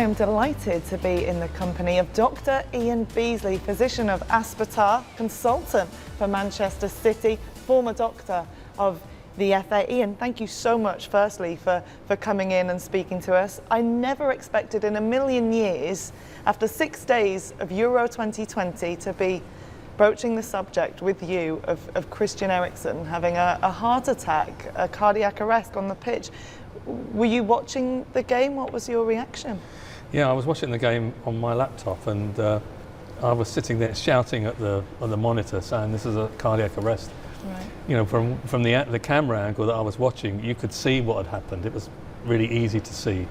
I am delighted to be in the company of Dr. Ian Beasley, physician of Aspetar, consultant for Manchester City, former doctor of the FA. Ian, thank you so much, firstly, for coming in and speaking to us. I never expected in a million years, after 6 days of Euro 2020, to be broaching the subject with you of Christian Eriksen having a heart attack, a cardiac arrest on the pitch. Were you watching the game? What was your reaction? Yeah, I was watching the game on my laptop, and I was sitting there shouting at the monitor saying this is a cardiac arrest. Right. You know, from the camera angle that I was watching, you could see what had happened. It was really easy to see.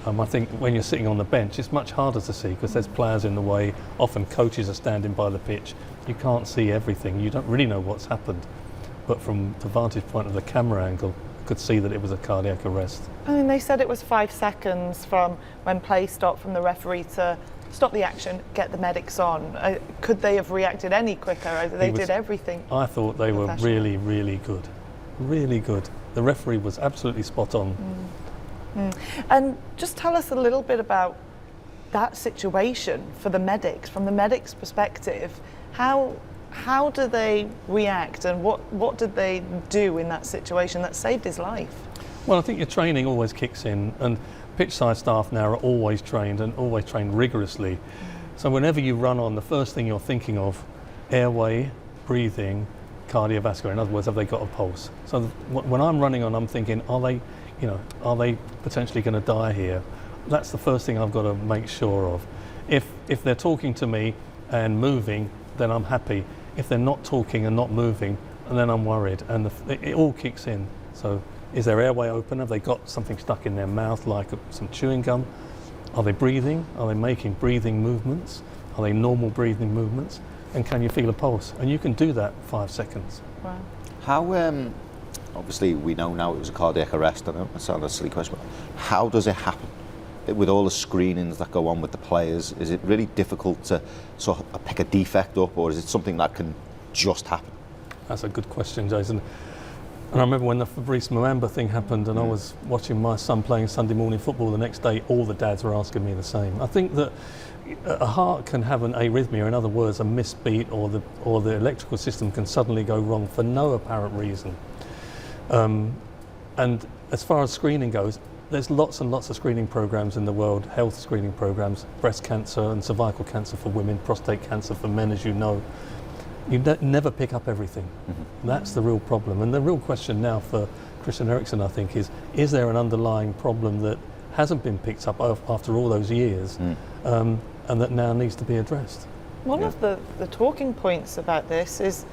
I think when you're sitting on the bench, it's much harder to see because there's players in the way. Often coaches are standing by the pitch. You can't see everything. You don't really know what's happened. But from the vantage point of the camera angle, I could see that it was a cardiac arrest. I mean, they said it was 5 seconds from when play stopped from the referee to stop the action, get the medics on. Could they have reacted any quicker? They did everything. I thought they were really, really good. Really good. The referee was absolutely spot on. And just tell us a little bit about that situation for the medics, from the medics' perspective. How do they react, and what did they do in that situation that saved his life? Well, I think your training always kicks in, and pitchside staff now are always trained and always trained rigorously. So whenever you run on, the first thing you're thinking of, airway, breathing, cardiovascular. In other words, have they got a pulse? So when I'm running on, I'm thinking, are they potentially going to die here? That's the first thing I've got to make sure of. If they're talking to me and moving, then I'm happy. If they're not talking and not moving, then I'm worried, and it all kicks in. So is their airway open? Have they got something stuck in their mouth like some chewing gum? Are they breathing? Are they making breathing movements? Are they normal breathing movements? And can you feel a pulse? And you can do that 5 seconds. Wow. How, obviously we know now it was a cardiac arrest, I know it sounds a silly question, but how does it happen? With all the screenings that go on with the players, is it really difficult to sort of pick a defect up, or is it something that can just happen? That's a good question, Jason. And I remember when the Fabrice Muamba thing happened, and I was watching my son playing Sunday morning football the next day, all the dads were asking me the same. I think that a heart can have an arrhythmia, in other words, a misbeat, or the electrical system can suddenly go wrong for no apparent reason. And as far as screening goes, there's lots and lots of screening programs in the world, health screening programs, breast cancer and cervical cancer for women, prostate cancer for men, as you know. You never pick up everything. That's the real problem. And the real question now for Christian Eriksen, I think, is there an underlying problem that hasn't been picked up after all those years, and that now needs to be addressed? One of the talking points about this is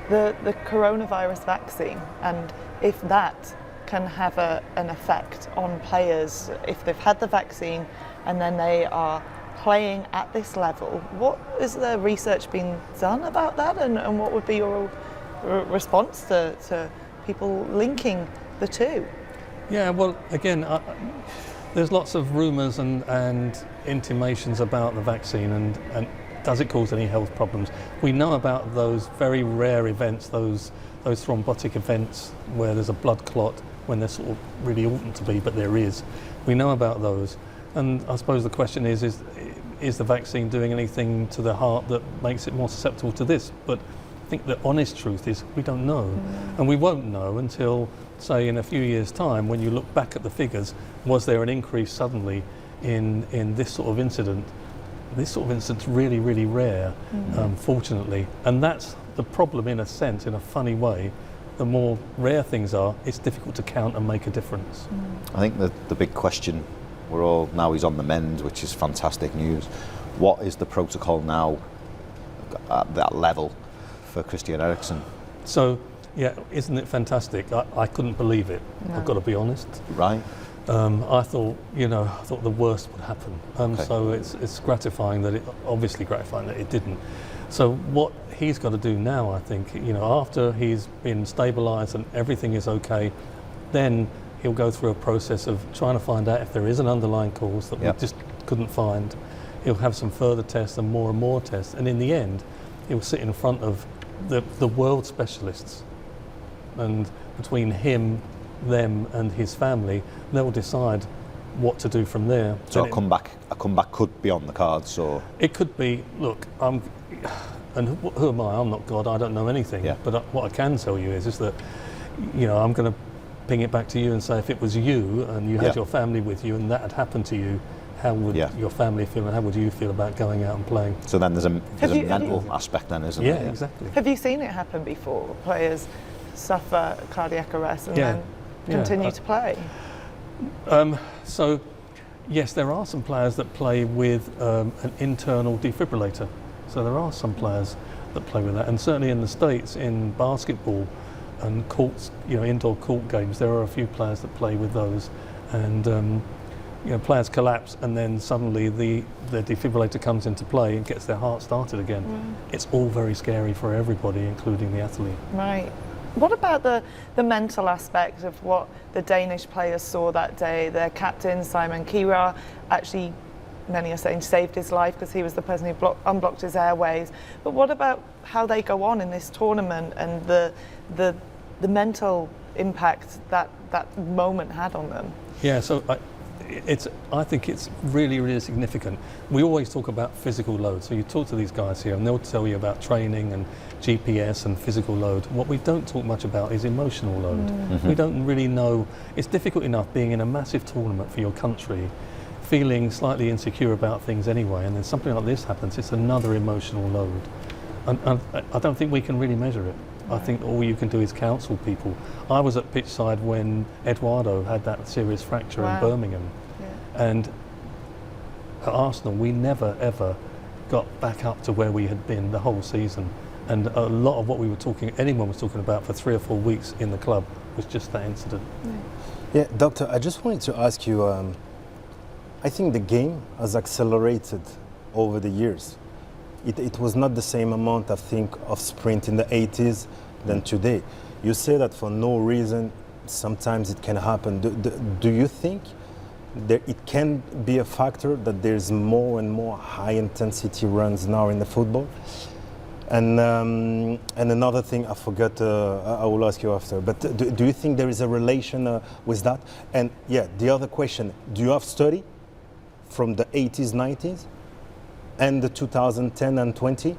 the coronavirus vaccine, and if that can have an effect on players if they've had the vaccine and then they are playing at this level. What is the research being done about that, and what would be your response to people linking the two? Yeah, well, again, there's lots of rumours and intimations about the vaccine, and does it cause any health problems? We know about those very rare events, those thrombotic events where there's a blood clot when there sort of really oughtn't to be, but there is. We know about those, and I suppose the question is the vaccine doing anything to the heart that makes it more susceptible to this? But I think the honest truth is we don't know, and we won't know until, say, in a few years' time, when you look back at the figures, was there an increase suddenly in this sort of incident? This sort of incident's really, really rare, fortunately, and that's the problem in a sense, in a funny way. The more rare things are, it's difficult to count and make a difference. I think the big question, now he's on the mend, which is fantastic news. What is the protocol now at that level for Christian Eriksen? So, yeah, isn't it fantastic? I couldn't believe it, I've got to be honest. Right. I thought the worst would happen. Okay. So it's gratifying obviously gratifying that it didn't. So what he's got to do now, I think, after he's been stabilised and everything is okay, then he'll go through a process of trying to find out if there is an underlying cause that we just couldn't find. He'll have some further tests and more tests, and in the end, he'll sit in front of the world specialists, and between him, them, and his family, they'll decide what to do from there. So a comeback could be on the cards, or it could be. Look, and who am I? I'm not God. I don't know anything. Yeah. But what I can tell you is that, I'm going to ping it back to you and say, if it was you and you had your family with you and that had happened to you, how would your family feel and how would you feel about going out and playing? So then there's a mental aspect then, isn't there? Yeah, exactly. Have you seen it happen before? Players suffer cardiac arrest and then continue to play? So, yes, there are some players that play with an internal defibrillator. So there are some players that play with that, and certainly in the States, in basketball and courts, indoor court games, there are a few players that play with those, and players collapse, and then suddenly the defibrillator comes into play and gets their heart started again. It's all very scary for everybody, including the athlete. Right. What about the mental aspect of what the Danish players saw that day? Their captain, Simon Kjær, actually, many are saying, saved his life because he was the person who unblocked his airways. But what about how they go on in this tournament and the mental impact that moment had on them? Yeah, so I think it's really, really significant. We always talk about physical load. So you talk to these guys here and they'll tell you about training and GPS and physical load. What we don't talk much about is emotional load. We don't really know. It's difficult enough being in a massive tournament for your country, feeling slightly insecure about things anyway, and then something like this happens, it's another emotional load. And I don't think we can really measure it. I think all you can do is counsel people. I was at pitchside when Eduardo had that serious fracture in Birmingham. And at Arsenal, we never, ever got back up to where we had been the whole season. And a lot of what anyone was talking about for 3 or 4 weeks in the club was just that incident. Yeah, Doctor, I just wanted to ask you, I think the game has accelerated over the years. It was not the same amount, I think, of sprint in the 80s than today. You say that for no reason, sometimes it can happen. Do you think that it can be a factor that there's more and more high-intensity runs now in the football? And another thing I forgot, I will ask you after, but do you think there is a relation with that? And the other question, do you have study from the 80s, 90s? And the 2010 and 20,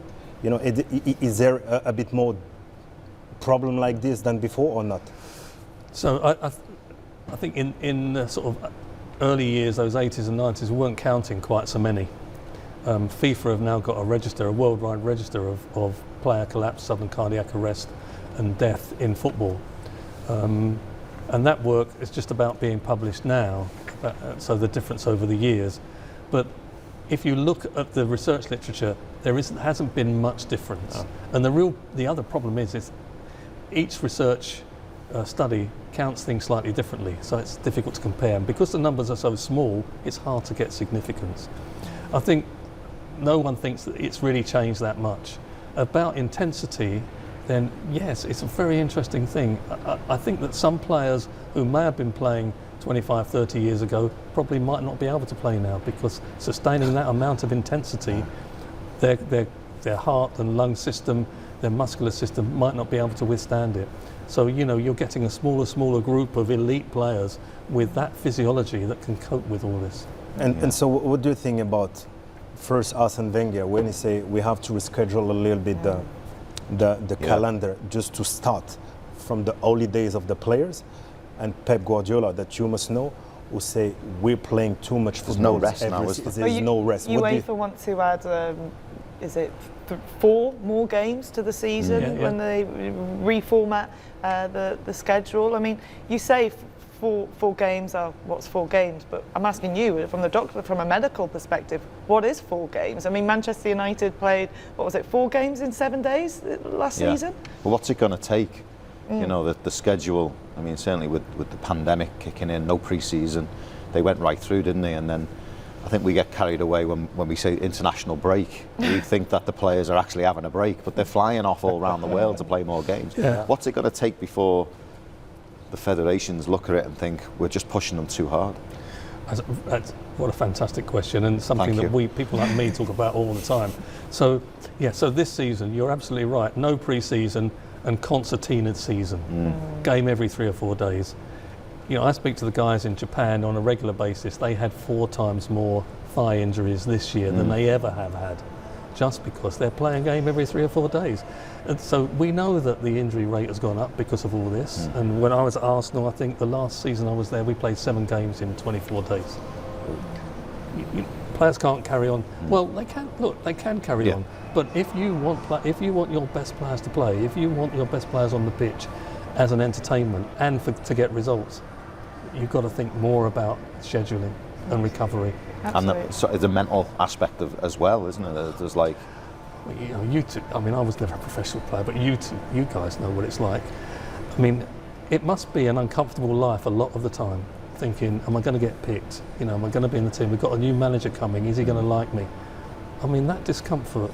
is there a bit more problem like this than before or not? So I think in the sort of early years, those 80s and 90s, we weren't counting quite so many. FIFA have now got a worldwide register of player collapse, sudden cardiac arrest and death in football. And that work is just about being published now, so the difference over the years. But if you look at the research literature, hasn't been much difference. And the other problem is each research study counts things slightly differently, so it's difficult to compare. And because the numbers are so small, it's hard to get significance. I think no one thinks that it's really changed that much. About intensity, then yes, it's a very interesting thing. I think that some players who may have been playing 25, 30 years ago probably might not be able to play now, because sustaining that amount of intensity, their heart and lung system, their muscular system might not be able to withstand it. So you're getting a smaller group of elite players with that physiology that can cope with all this. And so what do you think about first Arsene Wenger when he say we have to reschedule a little bit the calendar just to start from the early days of the players, and Pep Guardiola, that you must know, who say we're playing too much football. There's no rest now, There's no rest. UEFA want to add, is it 4 more games to the season when they reformat the schedule? I mean, you say four games are what's 4 games, but I'm asking you from the doctor, from a medical perspective, what is 4 games? I mean, Manchester United played 4 games in 7 days last season? Well, what's it going to take? The schedule, I mean, certainly with the pandemic kicking in, no pre-season, they went right through, didn't they? And then I think we get carried away when we say international break. We think that the players are actually having a break, but they're flying off all around the world to play more games. What's it going to take before the federations look at it and think we're just pushing them too hard? What a fantastic question, and something that people like me talk about all the time. So this season, you're absolutely right, no pre-season and concertinaed season, game every 3 or 4 days. I speak to the guys in Japan on a regular basis. They had 4 times more thigh injuries this year than they ever have had, just because they're playing a game every 3 or 4 days. And so we know that the injury rate has gone up because of all this. And when I was at Arsenal, I think the last season I was there, we played 7 games in 24 days. Players can't carry on. Well, they can. Look, they can carry on. But if you want your best players to play, if you want your best players on the pitch as an entertainment and to get results, you've got to think more about scheduling and recovery. Absolutely. And it's a mental aspect as well, isn't it? There's like, you two. I mean, I was never a professional player, but you guys know what it's like. I mean, it must be an uncomfortable life a lot of the time, thinking, am I going to get picked? Am I going to be in the team? We've got a new manager coming. Is he going to like me? I mean, that discomfort,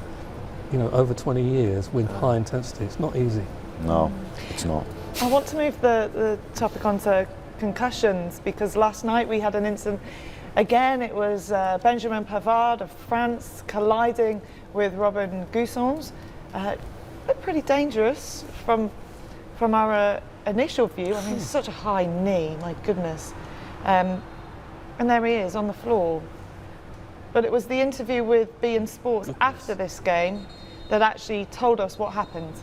over 20 years with high intensity, it's not easy. No, it's not. I want to move the topic onto concussions, because last night we had an incident. Again, it was Benjamin Pavard of France colliding with Robin Gosens. Pretty dangerous from our initial view. I mean, it's such a high knee, my goodness. And there he is on the floor. But it was the interview with beinSports after this game that actually told us what happened.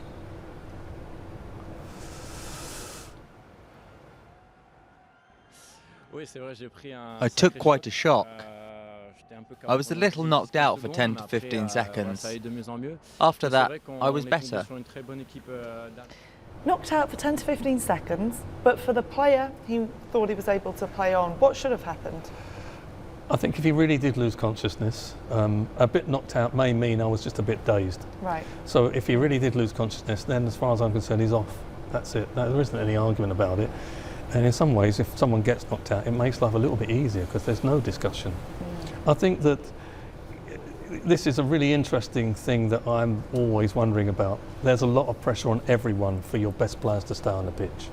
I took quite a shock. I was a little knocked out for 10 to 15 seconds. After that, I was better. Knocked out for 10 to 15 seconds, but for the player, he thought he was able to play on. What should have happened? I think if he really did lose consciousness, a bit knocked out may mean I was just a bit dazed. Right. So if he really did lose consciousness, then as far as I'm concerned, he's off. That's it. There isn't any argument about it. And in some ways, if someone gets knocked out, it makes life a little bit easier because there's no discussion. I think that this is a really interesting thing that I'm always wondering about. There's a lot of pressure on everyone for your best players to stay on the pitch,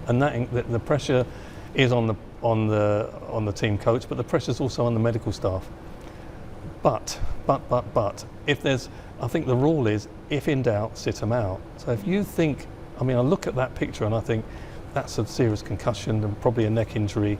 and the pressure is on the team coach, but the pressure is also on the medical staff. But if there's, I think the rule is, if in doubt, sit them out. So if you think, I look at that picture and I think that's a serious concussion and probably a neck injury.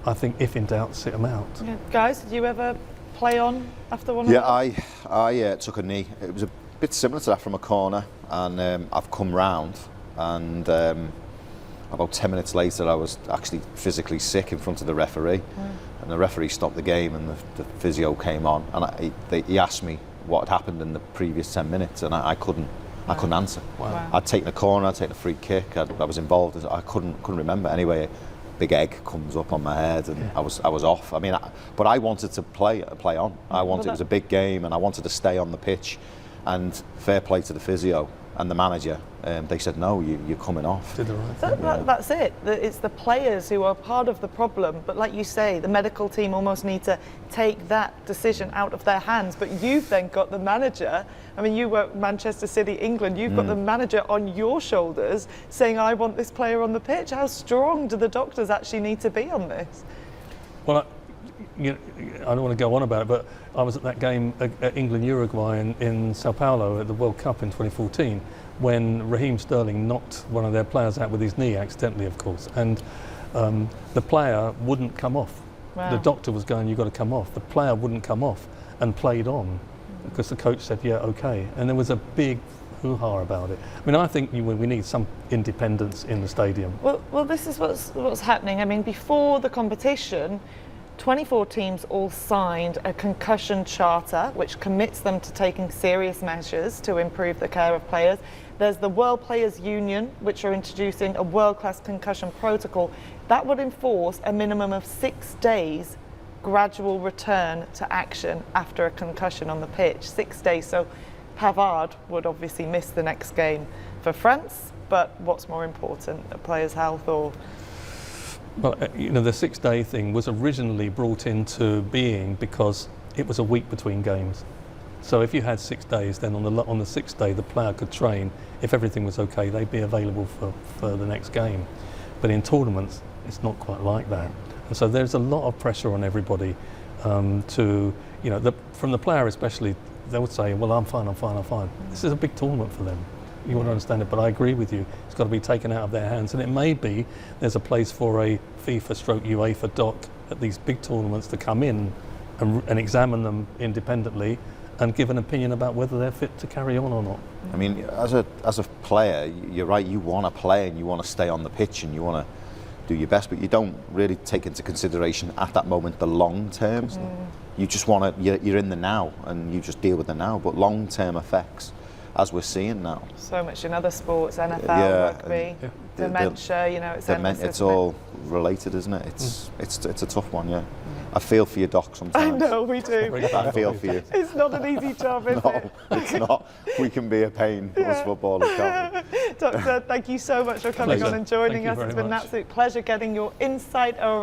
I think if in doubt, sit them out. Yeah. Guys, did you ever play on after one of Yeah, those? I took a knee. It was a bit similar to that from a corner, and I've come round, and about 10 minutes later I was actually physically sick in front of the referee, and the referee stopped the game and the physio came on, and he asked me what had happened in the previous 10 minutes, and I couldn't answer. Wow. I'd taken a corner, I'd taken a free kick, I was involved. I couldn't remember. Anyway, big egg comes up on my head, and I was off. But I wanted to play on. It was a big game, and I wanted to stay on the pitch. And fair play to the physio and the manager. They said no, you're coming off. Did the right thing. That's it. It's the players who are part of the problem. But like you say, the medical team almost need to take that decision out of their hands. But you've then got the manager. You were at Manchester City, England. You've got the manager on your shoulders saying, I want this player on the pitch. How strong do the doctors actually need to be on this? Well, I don't want to go on about it, but I was at that game at England-Uruguay in Sao Paulo at the World Cup in 2014 when Raheem Sterling knocked one of their players out with his knee, accidentally of course, and the player wouldn't come off. Wow. The doctor was going, you've got to come off. The player wouldn't come off and played on because the coach said, yeah, okay. And there was a big hoo-ha about it. I think we need some independence in the stadium. Well, this is what's happening. Before the competition, 24 teams all signed a concussion charter which commits them to taking serious measures to improve the care of players. There's the World Players Union, which are introducing a world-class concussion protocol that would enforce a minimum of 6 days gradual return to action after a concussion on the pitch. 6 days. So Pavard would obviously miss the next game for France, but what's more important, a player's health or... Well, the 6-day thing was originally brought into being because it was a week between games. So if you had 6 days, then on the 6th day the player could train. If everything was okay, they'd be available for the next game. But in tournaments, it's not quite like that. And so there's a lot of pressure on everybody from the player especially. They would say, well, I'm fine. This is a big tournament for them. you want to understand it, but I agree with you. It's got to be taken out of their hands, and it may be there's a place for a FIFA/UEFA doc at these big tournaments to come in and examine them independently and give an opinion about whether they're fit to carry on or not. I mean, as a player, you're right, you want to play and you want to stay on the pitch and you want to do your best, but you don't really take into consideration at that moment the long terms. You just want to, you're in the now and you just deal with the now, but long term effects, as we're seeing now. So much in other sports, NFL, rugby, dementia, you know, it's endless, it's isn't all related, isn't it? It's a tough one, yeah. I feel for your doc sometimes. I know, we do. I feel for you. It's not an easy job, is No, it? it's not. We can be a pain as footballers, can't we? Doctor, thank you so much for coming Pleasure. on and joining Thank you us. very It's been an much. absolute pleasure getting your insight around